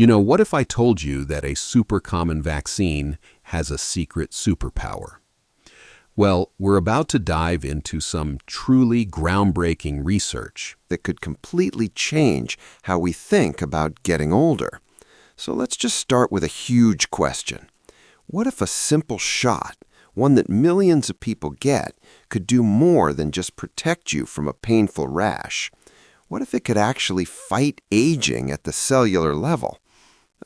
What if I told you that a super common vaccine has a secret superpower? Well, we're about to dive into some truly groundbreaking research. That could completely change how we think about getting older. So let's just start with a huge question. What if a simple shot, one that millions of people get, could do more than just protect you from a painful rash? What if it could actually fight aging at the cellular level?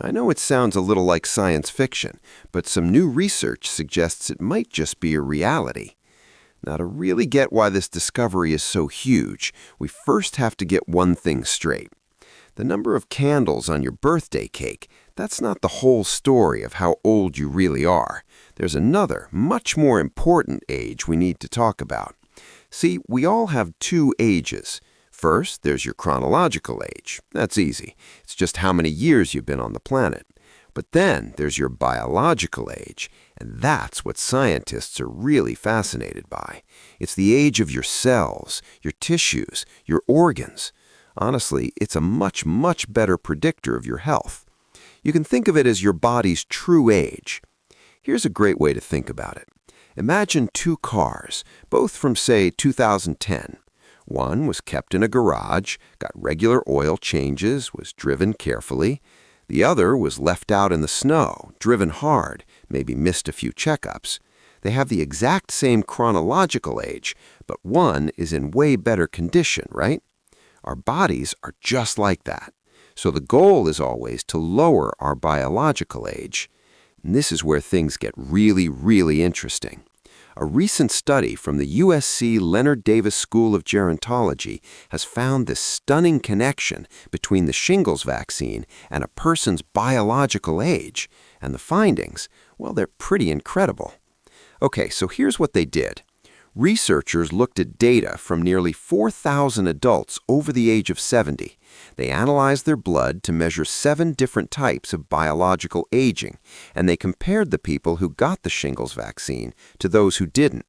I know it sounds a little like science fiction, but some new research suggests it might just be a reality. Now, to really get why this discovery is so huge, we first have to get one thing straight. The number of candles on your birthday cake, that's not the whole story of how old you really are. There's another, much more important age we need to talk about. See, we all have two ages. First, there's your chronological age. That's easy. It's just how many years you've been on the planet. But then there's your biological age, and that's what scientists are really fascinated by. It's the age of your cells, your tissues, your organs. Honestly, it's a much, much better predictor of your health. You can think of it as your body's true age. Here's a great way to think about it. Imagine two cars, both from, say, 2010. One was kept in a garage, got regular oil changes, was driven carefully. The other was left out in the snow, driven hard, maybe missed a few checkups. They have the exact same chronological age, but one is in way better condition, right? Our bodies are just like that. So the goal is always to lower our biological age. And this is where things get really, really interesting. A recent study from the USC Leonard School of Gerontology has found this stunning connection between the shingles vaccine and a person's biological age. And the findings, well, they're pretty incredible. Okay, so here's what they did. Researchers looked at data from nearly 4,000 adults over the age of 70. They analyzed their blood to measure 7 different types of biological aging, and they compared the people who got the shingles vaccine to those who didn't.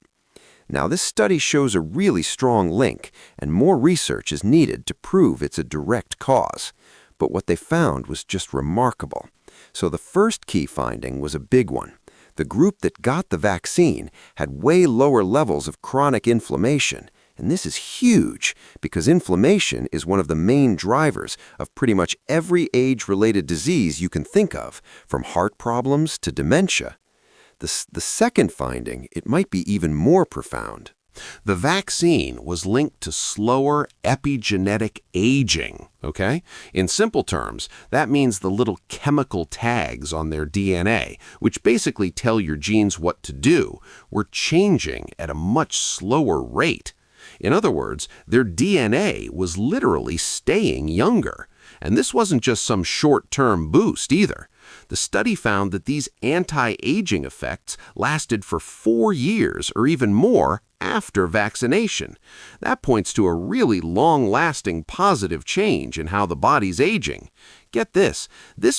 Now, this study shows a really strong link, and more research is needed to prove it's a direct cause. But what they found was just remarkable. So the first key finding was a big one. The group that got the vaccine had way lower levels of chronic inflammation. And this is huge because inflammation is one of the main drivers of pretty much every age-related disease you can think of, from heart problems to dementia. The second finding, it might be even more profound. The vaccine was linked to slower epigenetic aging, okay? In simple terms, that means the little chemical tags on their DNA, which basically tell your genes what to do, were changing at a much slower rate. In other words, their DNA was literally staying younger. And this wasn't just some short-term boost either. The study found that these anti-aging effects lasted for 4 years or even more after vaccination. That points to a really long-lasting positive change in how the body's aging. Get this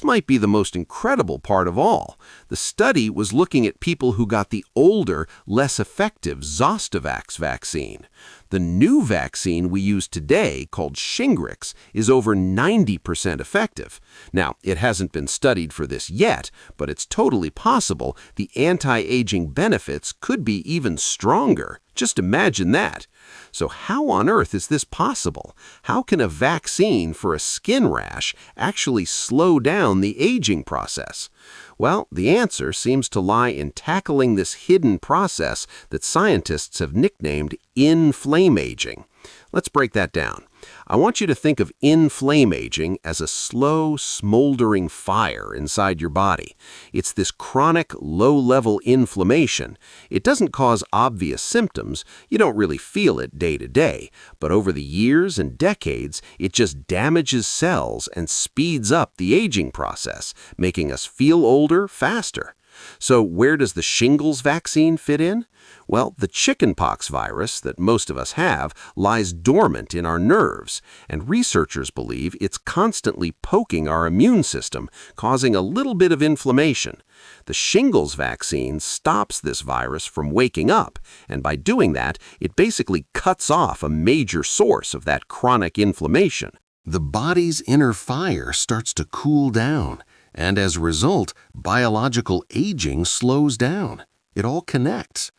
might be the most incredible part of all. The study was looking at people who got the older, less effective Zostavax vaccine. The new vaccine we use today, called Shingrix, is over 90% effective. Now, it hasn't been studied for this yet, but it's totally possible the anti-aging benefits could be even stronger. Just imagine that. So how on earth is this possible? How can a vaccine for a skin rash actually slow down the aging process? Well, the answer seems to lie in tackling this hidden process that scientists have nicknamed inflammaging. Let's break that down. I want you to think of inflammaging as a slow, smoldering fire inside your body. It's this chronic, low-level inflammation. It doesn't cause obvious symptoms. You don't really feel it day to day. But over the years and decades, it just damages cells and speeds up the aging process, making us feel older faster. So where does the shingles vaccine fit in? Well, the chickenpox virus that most of us have lies dormant in our nerves, and researchers believe it's constantly poking our immune system, causing a little bit of inflammation. The shingles vaccine stops this virus from waking up, and by doing that, it basically cuts off a major source of that chronic inflammation. the body's inner fire starts to cool down, and as a result, biological aging slows down. It all connects.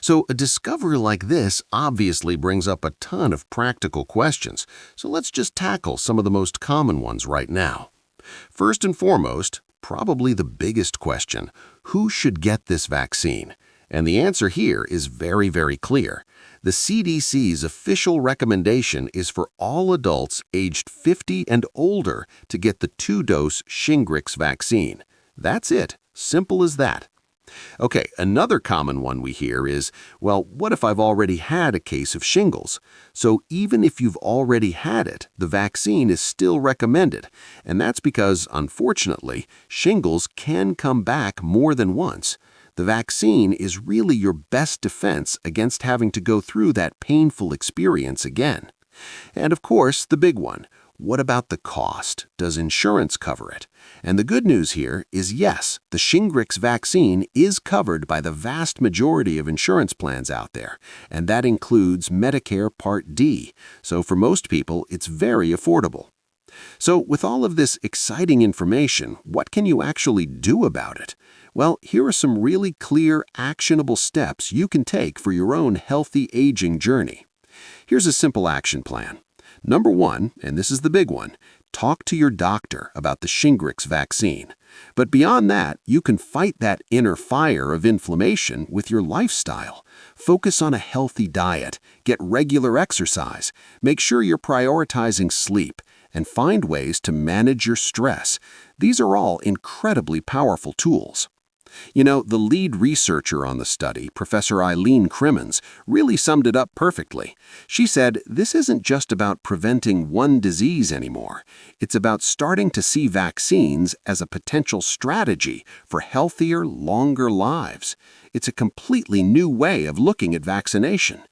So a discovery like this obviously brings up a ton of practical questions, so let's just tackle some of the most common ones right now. First and foremost, probably the biggest question: who should get this vaccine? And the answer here is very, very clear. The CDC's official recommendation is for all adults aged 50 and older to get the 2-dose Shingrix vaccine. That's it. Simple as that. Okay, another common one we hear is, well, what if I've already had a case of shingles? So even if you've already had it, the vaccine is still recommended. And that's because, unfortunately, shingles can come back more than once. The vaccine is really your best defense against having to go through that painful experience again. And of course, the big one. What about the cost? Does insurance cover it? And the good news here is yes, the Shingrix vaccine is covered by the vast majority of insurance plans out there, and that includes Medicare Part D. So for most people, it's very affordable. So with all of this exciting information, what can you actually do about it? Well, here are some really clear, actionable steps you can take for your own healthy aging journey. Here's a simple action plan. Number 1, and this is the big one, talk to your doctor about the Shingrix vaccine. But beyond that, you can fight that inner fire of inflammation with your lifestyle. Focus on a healthy diet, get regular exercise, make sure you're prioritizing sleep, and find ways to manage your stress. These are all incredibly powerful tools. You know, the lead researcher on the study, Professor Eileen Crimmins, really summed it up perfectly. She said, this isn't just about preventing one disease anymore. It's about starting to see vaccines as a potential strategy for healthier, longer lives. It's a completely new way of looking at vaccination.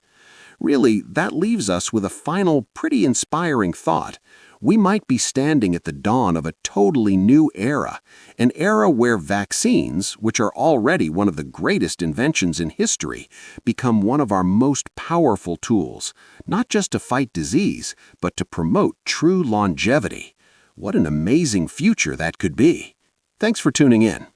Really, that leaves us with a final, pretty inspiring thought. We might be standing at the dawn of a totally new era, an era where vaccines, which are already one of the greatest inventions in history, become one of our most powerful tools, not just to fight disease, but to promote true longevity. What an amazing future that could be. Thanks for tuning in.